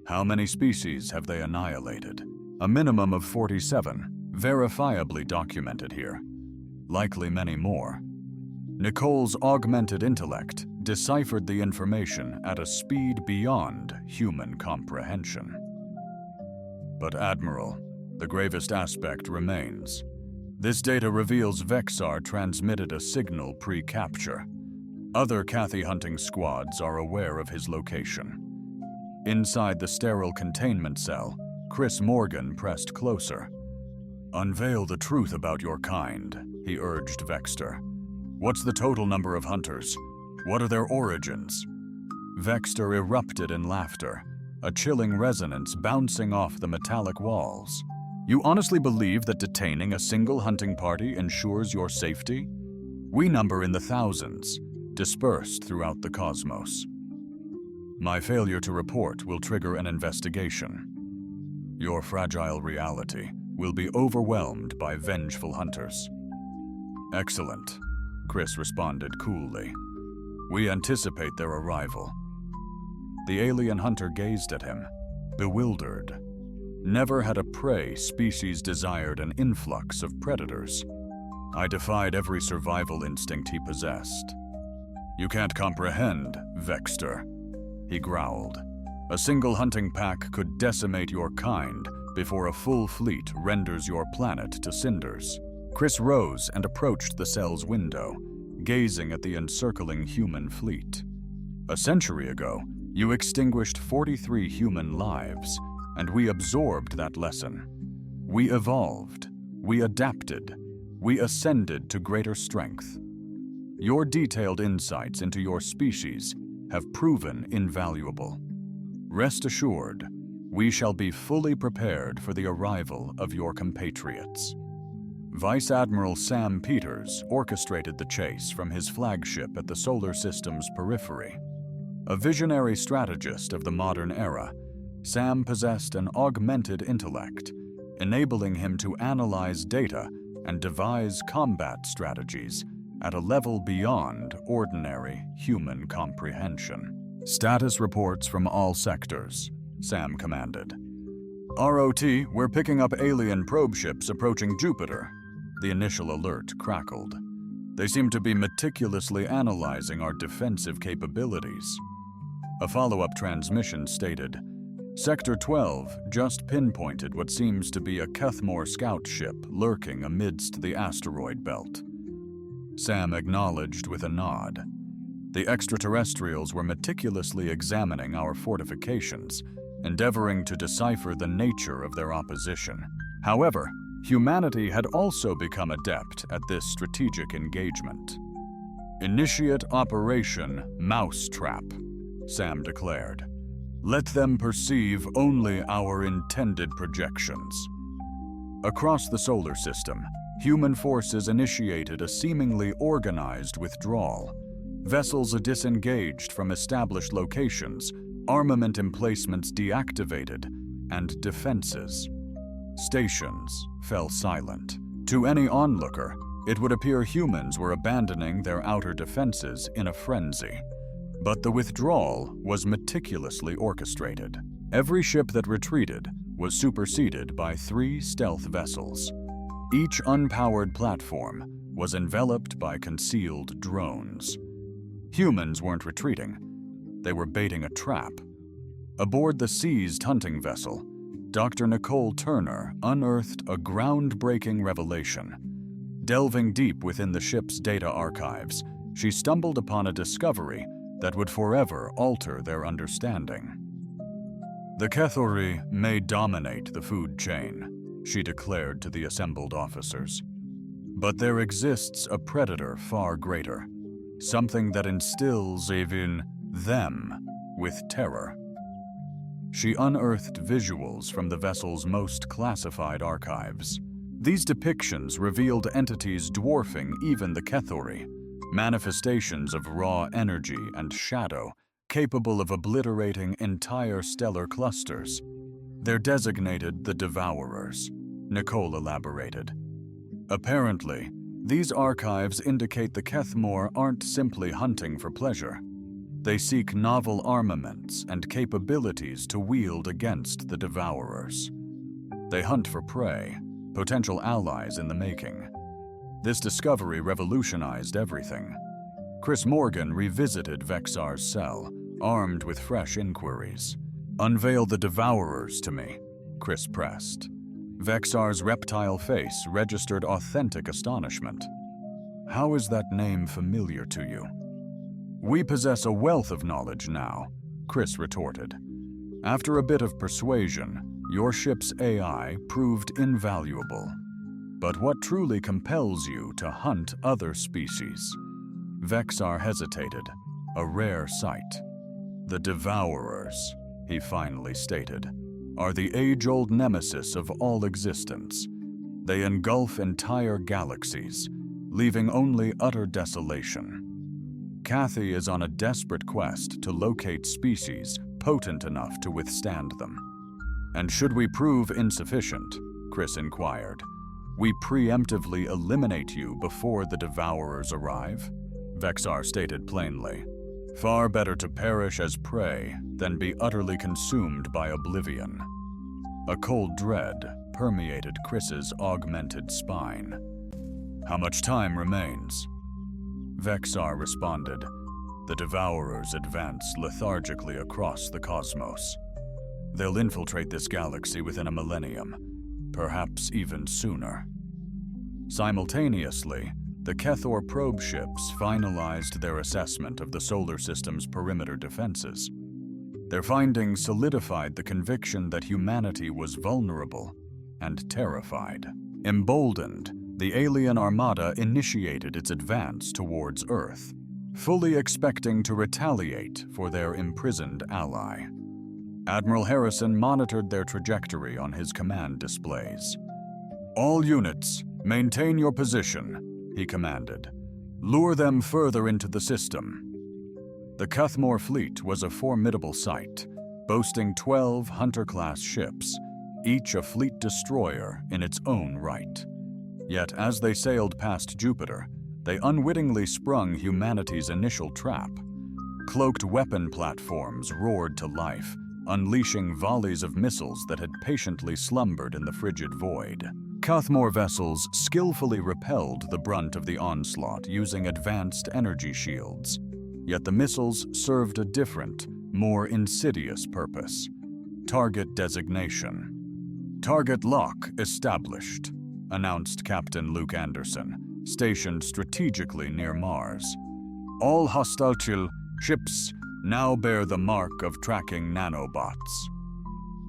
"How many species have they annihilated?" "A minimum of 47, verifiably documented here. Likely many more." Nicole's augmented intellect deciphered the information at a speed beyond human comprehension. "But Admiral, the gravest aspect remains. This data reveals Vexar transmitted a signal pre-capture. Other Cathy hunting squads are aware of his location." Inside the sterile containment cell, Chris Morgan pressed closer. "Unveil the truth about your kind," he urged Vexter. "What's the total number of hunters? What are their origins?" Vexter erupted in laughter, a chilling resonance bouncing off the metallic walls. You honestly believe that detaining a single hunting party ensures your safety? We number in the thousands, dispersed throughout the cosmos. My failure to report will trigger an investigation. Your fragile reality will be overwhelmed by vengeful hunters. Excellent, Chris responded coolly. We anticipate their arrival. The alien hunter gazed at him, bewildered. Never had a prey species desired an influx of predators. I defied every survival instinct he possessed. You can't comprehend, Vexter, he growled. A single hunting pack could decimate your kind before a full fleet renders your planet to cinders. Chris rose and approached the cell's window, gazing at the encircling human fleet. A century ago, you extinguished 43 human lives, and we absorbed that lesson. We evolved, we adapted, we ascended to greater strength. Your detailed insights into your species have proven invaluable. Rest assured, we shall be fully prepared for the arrival of your compatriots. Vice Admiral Sam Peters orchestrated the chase from his flagship at the solar system's periphery. A visionary strategist of the modern era, Sam possessed an augmented intellect, enabling him to analyze data and devise combat strategies at a level beyond ordinary human comprehension. Status reports from all sectors, Sam commanded. ROT, we're picking up alien probe ships approaching Jupiter. The initial alert crackled. They seem to be meticulously analyzing our defensive capabilities. A follow-up transmission stated, Sector 12 just pinpointed what seems to be a Kethmore scout ship lurking amidst the asteroid belt. Sam acknowledged with a nod. The extraterrestrials were meticulously examining our fortifications, endeavoring to decipher the nature of their opposition. However, humanity had also become adept at this strategic engagement. Initiate Operation Mousetrap, Sam declared. Let them perceive only our intended projections. Across the solar system, human forces initiated a seemingly organized withdrawal. Vessels disengaged from established locations, armament emplacements deactivated, and defenses. Stations fell silent. To any onlooker, it would appear humans were abandoning their outer defenses in a frenzy. But the withdrawal was meticulously orchestrated. Every ship that retreated was superseded by 3 stealth vessels. Each unpowered platform was enveloped by concealed drones. Humans weren't retreating. They were baiting a trap. Aboard the seized hunting vessel, Dr. Nicole Turner unearthed a groundbreaking revelation. Delving deep within the ship's data archives, she stumbled upon a discovery that would forever alter their understanding. The Kethori may dominate the food chain, she declared to the assembled officers. But there exists a predator far greater, something that instills even them with terror. She unearthed visuals from the vessel's most classified archives. These depictions revealed entities dwarfing even the Kethori, manifestations of raw energy and shadow capable of obliterating entire stellar clusters. They're designated the Devourers, Nicole elaborated. Apparently, these archives indicate the Kethmore aren't simply hunting for pleasure. They seek novel armaments and capabilities to wield against the Devourers. They hunt for prey, potential allies in the making. This discovery revolutionized everything. Chris Morgan revisited Vexar's cell, armed with fresh inquiries. Unveil the Devourers to me, Chris pressed. Vexar's reptile face registered authentic astonishment. How is that name familiar to you? We possess a wealth of knowledge now, Chris retorted. After a bit of persuasion, your ship's AI proved invaluable. But what truly compels you to hunt other species? Vexar hesitated, a rare sight. "The Devourers," he finally stated, "are the age-old nemesis of all existence. They engulf entire galaxies, leaving only utter desolation. Kathy is on a desperate quest to locate species potent enough to withstand them." "And should we prove insufficient," Chris inquired, "we preemptively eliminate you before the Devourers arrive?" Vexar stated plainly, "Far better to perish as prey than be utterly consumed by oblivion." A cold dread permeated Chris's augmented spine. "How much time remains?" Vexar responded, "The Devourers advance lethargically across the cosmos. They'll infiltrate this galaxy within a millennium, perhaps even sooner." Simultaneously, the Kethor probe ships finalized their assessment of the solar system's perimeter defenses. Their findings solidified the conviction that humanity was vulnerable and terrified. Emboldened, the alien armada initiated its advance towards Earth, fully expecting to retaliate for their imprisoned ally. Admiral Harrison monitored their trajectory on his command displays. "All units, maintain your position," he commanded. "Lure them further into the system." The Cuthmore fleet was a formidable sight, boasting 12 Hunter-class ships, each a fleet destroyer in its own right. Yet as they sailed past Jupiter, they unwittingly sprung humanity's initial trap. Cloaked weapon platforms roared to life, unleashing volleys of missiles that had patiently slumbered in the frigid void. Cuthmore vessels skillfully repelled the brunt of the onslaught using advanced energy shields. Yet the missiles served a different, more insidious purpose: target designation. "Target lock established," announced Captain Luke Anderson, stationed strategically near Mars. "All hostile ships now bear the mark of tracking nanobots."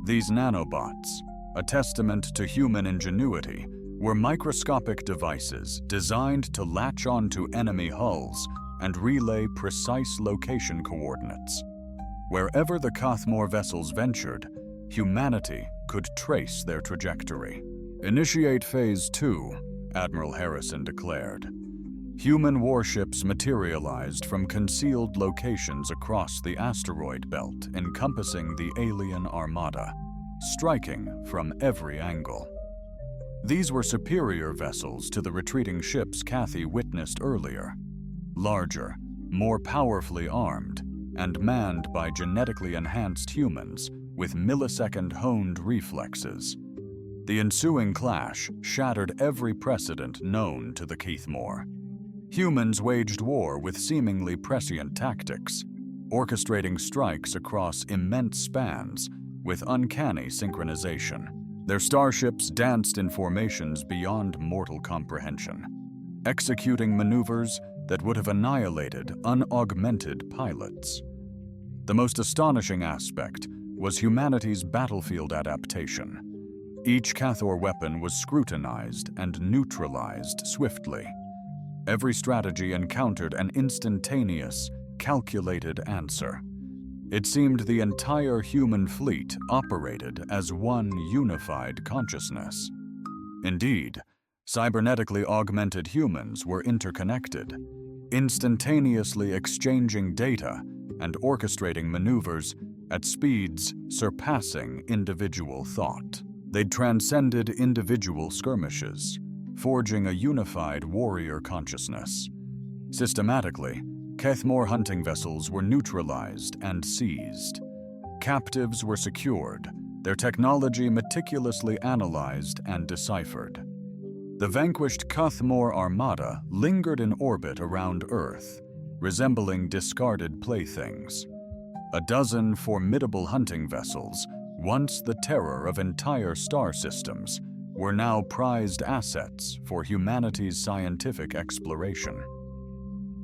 These nanobots, a testament to human ingenuity, were microscopic devices designed to latch onto enemy hulls and relay precise location coordinates. Wherever the Cuthmore vessels ventured, humanity could trace their trajectory. "Initiate Phase 2, Admiral Harrison declared. Human warships materialized from concealed locations across the asteroid belt encompassing the alien armada, striking from every angle. These were superior vessels to the retreating ships Kathy witnessed earlier. Larger, more powerfully armed, and manned by genetically enhanced humans with millisecond-honed reflexes. The ensuing clash shattered every precedent known to the Cuthmore. Humans waged war with seemingly prescient tactics, orchestrating strikes across immense spans with uncanny synchronization. Their starships danced in formations beyond mortal comprehension, executing maneuvers that would have annihilated unaugmented pilots. The most astonishing aspect was humanity's battlefield adaptation. Each Cathor weapon was scrutinized and neutralized swiftly. Every strategy encountered an instantaneous, calculated answer. It seemed the entire human fleet operated as one unified consciousness. Indeed, cybernetically augmented humans were interconnected, instantaneously exchanging data and orchestrating maneuvers at speeds surpassing individual thought. They'd transcended individual skirmishes, forging a unified warrior consciousness. Systematically, Cuthmore hunting vessels were neutralized and seized. Captives were secured, their technology meticulously analyzed and deciphered. The vanquished Cuthmore armada lingered in orbit around Earth, resembling discarded playthings. A dozen formidable hunting vessels, once the terror of entire star systems, were now prized assets for humanity's scientific exploration.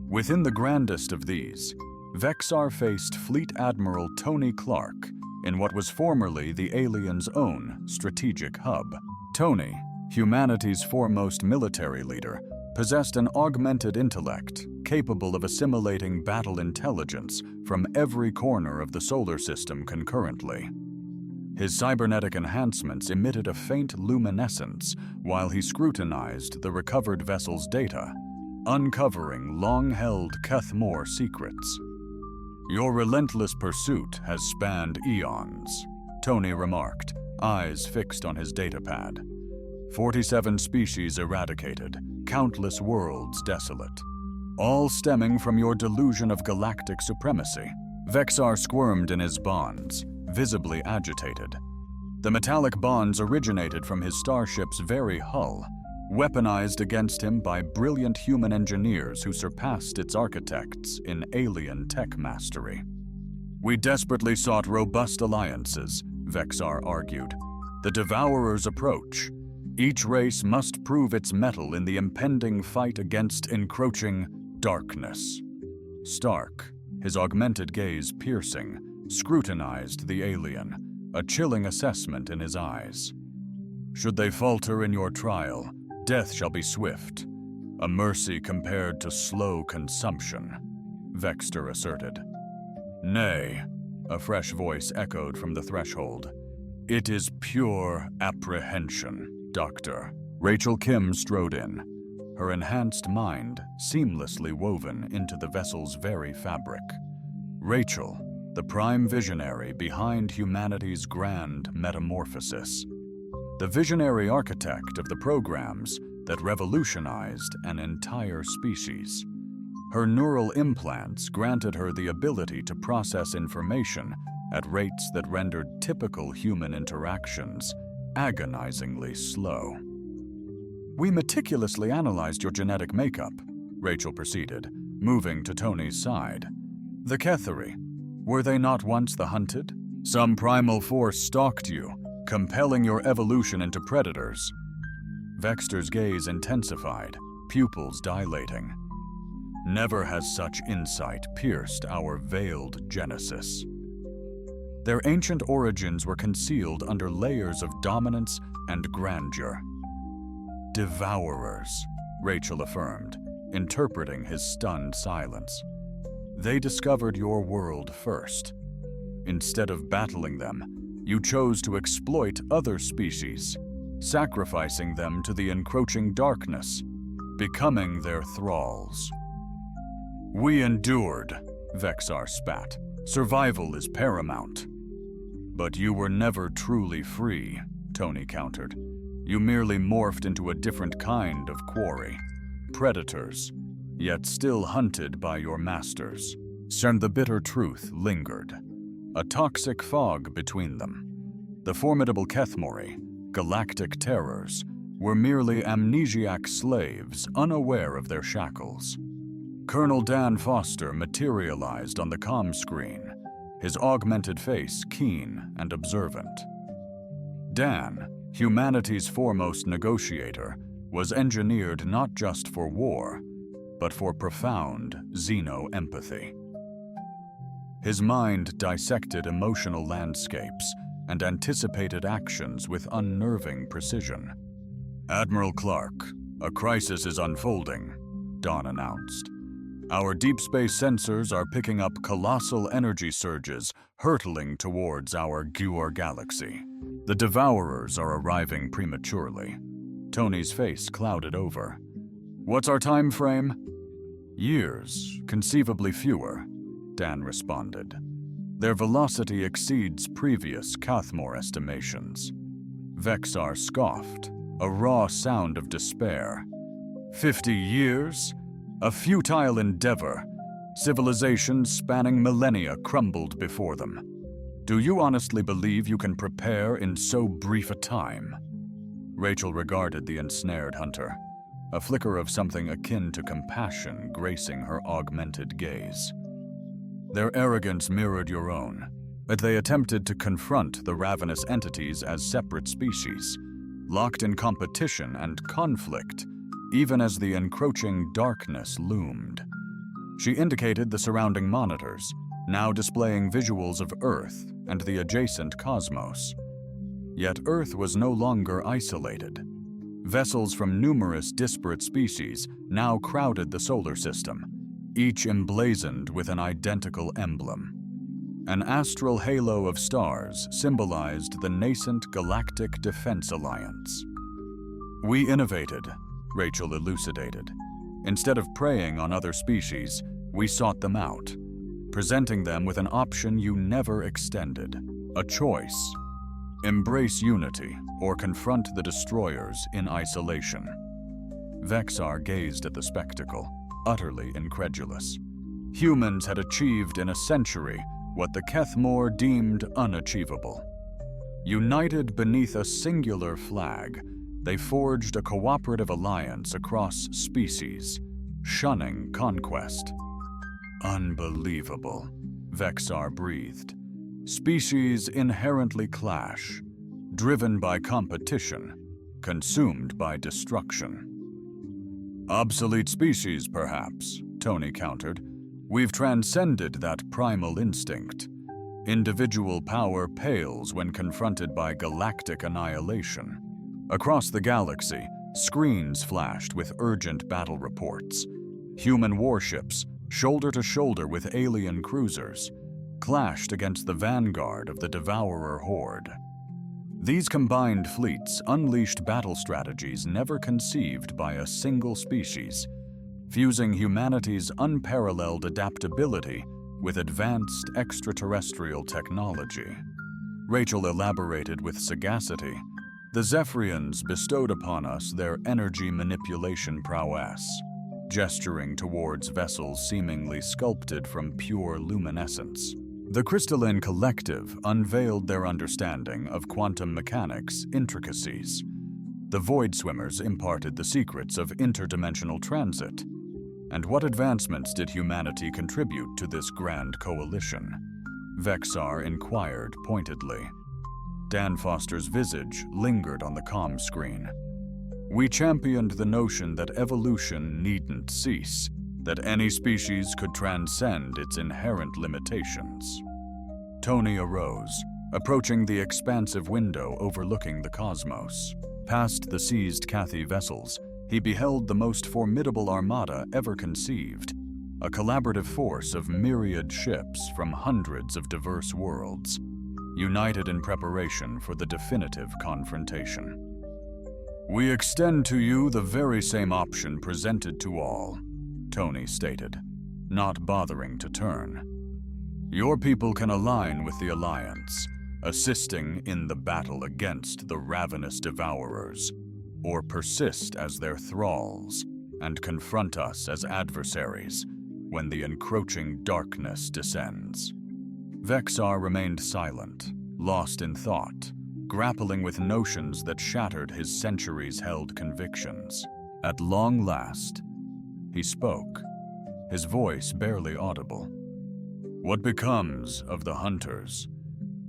Within the grandest of these, Vexar faced Fleet Admiral Tony Clark in what was formerly the aliens' own strategic hub. Tony, humanity's foremost military leader, possessed an augmented intellect capable of assimilating battle intelligence from every corner of the solar system concurrently. His cybernetic enhancements emitted a faint luminescence while he scrutinized the recovered vessel's data, uncovering long-held Kethmore secrets. "Your relentless pursuit has spanned eons," Tony remarked, eyes fixed on his datapad. 47 species eradicated, countless worlds desolate, all stemming from your delusion of galactic supremacy. Vexar squirmed in his bonds, visibly agitated. The metallic bonds originated from his starship's very hull, weaponized against him by brilliant human engineers who surpassed its architects in alien tech mastery. "We desperately sought robust alliances," Vexar argued. "The Devourer's approach. Each race must prove its mettle in the impending fight against encroaching darkness." Stark, his augmented gaze piercing, scrutinized the alien, a chilling assessment in his eyes. "Should they falter in your trial, death shall be swift, a mercy compared to slow consumption," Vexter asserted. "Nay," a fresh voice echoed from the threshold. "It is pure apprehension, Doctor." Rachel Kim strode in, her enhanced mind seamlessly woven into the vessel's very fabric. Rachel, the prime visionary behind humanity's grand metamorphosis. The visionary architect of the programs that revolutionized an entire species. Her neural implants granted her the ability to process information at rates that rendered typical human interactions agonizingly slow. "We meticulously analyzed your genetic makeup," Rachel proceeded, moving to Tony's side. "The Ketheri, were they not once the hunted? Some primal force stalked you, compelling your evolution into predators." Vexter's gaze intensified, pupils dilating. Never has such insight pierced our veiled genesis. Their ancient origins were concealed under layers of dominance and grandeur. "Devourers," Rachel affirmed, interpreting his stunned silence. "They discovered your world first. Instead of battling them, you chose to exploit other species, sacrificing them to the encroaching darkness, becoming their thralls." "We endured," Vexar spat. "Survival is paramount." "But you were never truly free," Tony countered. "You merely morphed into a different kind of quarry. Predators, yet still hunted by your masters." And the bitter truth lingered, a toxic fog between them. The formidable Kethmori, galactic terrors, were merely amnesiac slaves unaware of their shackles. Colonel Dan Foster materialized on the comm screen, his augmented face keen and observant. Dan, humanity's foremost negotiator, was engineered not just for war, but for profound xeno-empathy. His mind dissected emotional landscapes and anticipated actions with unnerving precision. "Admiral Clark, a crisis is unfolding," Don announced. "Our deep space sensors are picking up colossal energy surges hurtling towards our Gyur galaxy. The Devourers are arriving prematurely." Tony's face clouded over. "What's our time frame?" "Years, conceivably fewer," Dan responded. "Their velocity exceeds previous Kathmor estimations." Vexar scoffed, a raw sound of despair. 50 years? A futile endeavor. Civilizations spanning millennia crumbled before them. Do you honestly believe you can prepare in so brief a time?" Rachel regarded the ensnared hunter, a flicker of something akin to compassion gracing her augmented gaze. "Their arrogance mirrored your own, but they attempted to confront the ravenous entities as separate species, locked in competition and conflict, even as the encroaching darkness loomed." She indicated the surrounding monitors, now displaying visuals of Earth and the adjacent cosmos. Yet Earth was no longer isolated. Vessels from numerous disparate species now crowded the solar system, each emblazoned with an identical emblem. An astral halo of stars symbolized the nascent Galactic Defense Alliance. "We innovated," Rachel elucidated. "Instead of preying on other species, we sought them out, presenting them with an option you never extended, a choice. Embrace unity or confront the destroyers in isolation." Vexar gazed at the spectacle, utterly incredulous. Humans had achieved in a century what the Kethmore deemed unachievable. United beneath a singular flag, they forged a cooperative alliance across species, shunning conquest. "Unbelievable," Vexar breathed. "Species inherently clash, driven by competition, consumed by destruction." "Obsolete species, perhaps," Tony countered. "We've transcended that primal instinct. Individual power pales when confronted by galactic annihilation." Across the galaxy, screens flashed with urgent battle reports. Human warships, shoulder to shoulder with alien cruisers, clashed against the vanguard of the Devourer horde. These combined fleets unleashed battle strategies never conceived by a single species, fusing humanity's unparalleled adaptability with advanced extraterrestrial technology. Rachel elaborated with sagacity. "The Zephyrians bestowed upon us their energy manipulation prowess," gesturing towards vessels seemingly sculpted from pure luminescence. "The Crystalline Collective unveiled their understanding of quantum mechanics intricacies. The Void Swimmers imparted the secrets of interdimensional transit. And what advancements did humanity contribute to this grand coalition?" Vexar inquired pointedly. Dan Foster's visage lingered on the comm screen. "We championed the notion that evolution needn't cease, that any species could transcend its inherent limitations." Tony arose, approaching the expansive window overlooking the cosmos. Past the seized Cathy vessels, he beheld the most formidable armada ever conceived, a collaborative force of myriad ships from hundreds of diverse worlds, united in preparation for the definitive confrontation. "We extend to you the very same option presented to all," Tony stated, not bothering to turn. "Your people can align with the Alliance, assisting in the battle against the ravenous Devourers, or persist as their thralls and confront us as adversaries when the encroaching darkness descends." Vexar remained silent, lost in thought, grappling with notions that shattered his centuries-held convictions. At long last, he spoke, his voice barely audible. "What becomes of the hunters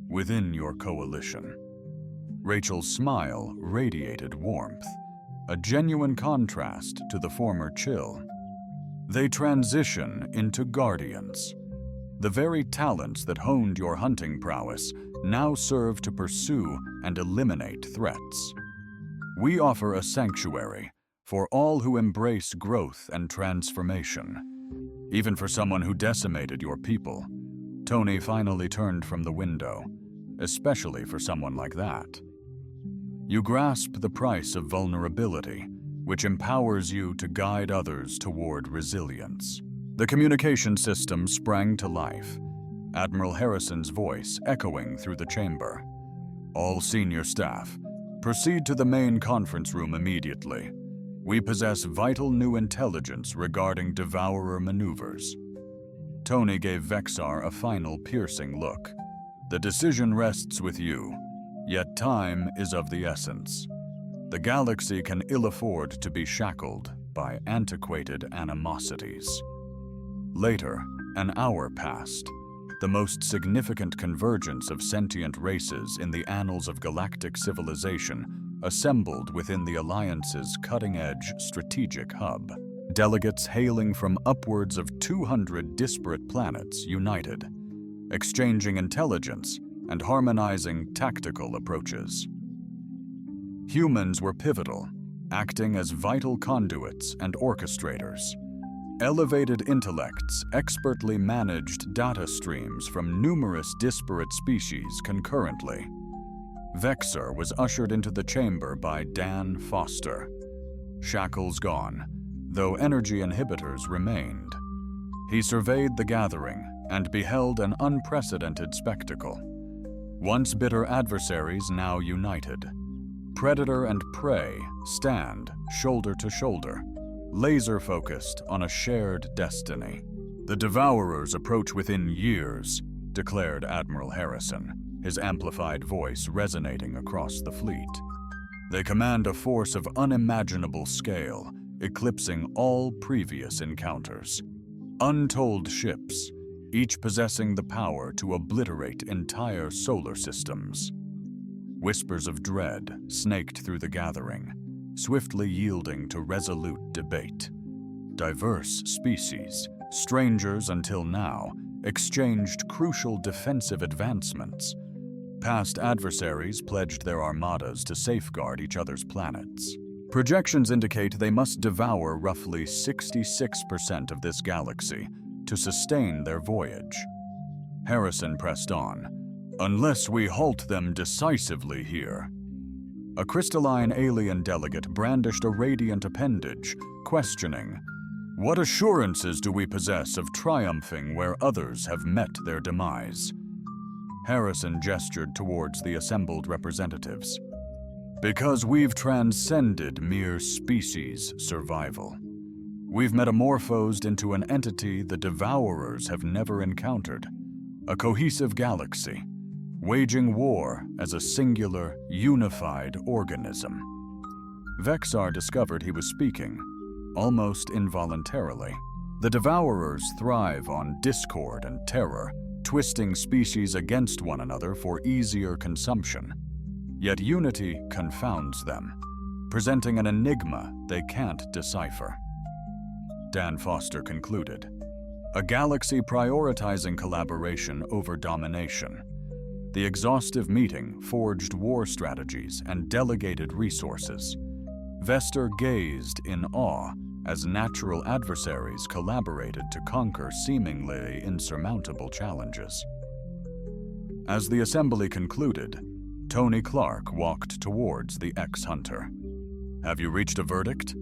within your coalition?" Rachel's smile radiated warmth, a genuine contrast to the former chill. "They transition into guardians. The very talents that honed your hunting prowess now serve to pursue and eliminate threats. We offer a sanctuary for all who embrace growth and transformation, even for someone who decimated your people." Tony finally turned from the window, especially for someone like that. "You grasp the price of vulnerability, which empowers you to guide others toward resilience." The communication system sprang to life, Admiral Harrison's voice echoing through the chamber. "All senior staff, proceed to the main conference room immediately. We possess vital new intelligence regarding Devourer maneuvers." Tony gave Vexar a final piercing look. "The decision rests with you, yet time is of the essence. The galaxy can ill afford to be shackled by antiquated animosities." Later, an hour passed, the most significant convergence of sentient races in the annals of galactic civilization assembled within the Alliance's cutting-edge strategic hub. Delegates hailing from upwards of 200 disparate planets united, exchanging intelligence and harmonizing tactical approaches. Humans were pivotal, acting as vital conduits and orchestrators. Elevated intellects expertly managed data streams from numerous disparate species concurrently. Vexar was ushered into the chamber by Dan Foster. Shackles gone, though energy inhibitors remained. He surveyed the gathering and beheld an unprecedented spectacle. Once bitter adversaries now united. Predator and prey stand shoulder to shoulder, laser-focused on a shared destiny. "The Devourers approach within years," declared Admiral Harrison, his amplified voice resonating across the fleet. "They command a force of unimaginable scale, eclipsing all previous encounters. Untold ships, each possessing the power to obliterate entire solar systems." Whispers of dread snaked through the gathering, swiftly yielding to resolute debate. Diverse species, strangers until now, exchanged crucial defensive advancements. Past adversaries pledged their armadas to safeguard each other's planets. Projections indicate they must devour roughly 66% of this galaxy to sustain their voyage. Harrison pressed on, "Unless we halt them decisively here." A crystalline alien delegate brandished a radiant appendage, questioning, "What assurances do we possess of triumphing where others have met their demise?" Harrison gestured towards the assembled representatives. "Because we've transcended mere species survival. We've metamorphosed into an entity the Devourers have never encountered, a cohesive galaxy, waging war as a singular, unified organism." Vexar discovered he was speaking, almost involuntarily. The Devourers thrive on discord and terror, twisting species against one another for easier consumption. Yet unity confounds them, presenting an enigma they can't decipher. Dan Foster concluded, "A galaxy prioritizing collaboration over domination." The exhaustive meeting forged war strategies and delegated resources. Vester gazed in awe as natural adversaries collaborated to conquer seemingly insurmountable challenges. As the assembly concluded, Tony Clark walked towards the ex-hunter. "Have you reached a verdict?"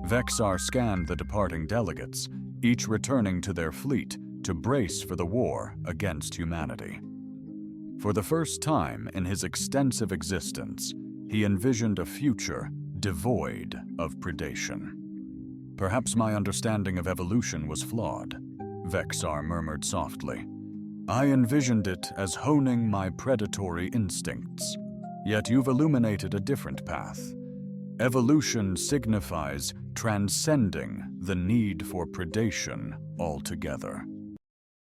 Vexar scanned the departing delegates, each returning to their fleet to brace for the war against humanity. For the first time in his extensive existence, he envisioned a future devoid of predation. "Perhaps my understanding of evolution was flawed," Vexar murmured softly. "I envisioned it as honing my predatory instincts. Yet you've illuminated a different path. Evolution signifies transcending the need for predation altogether."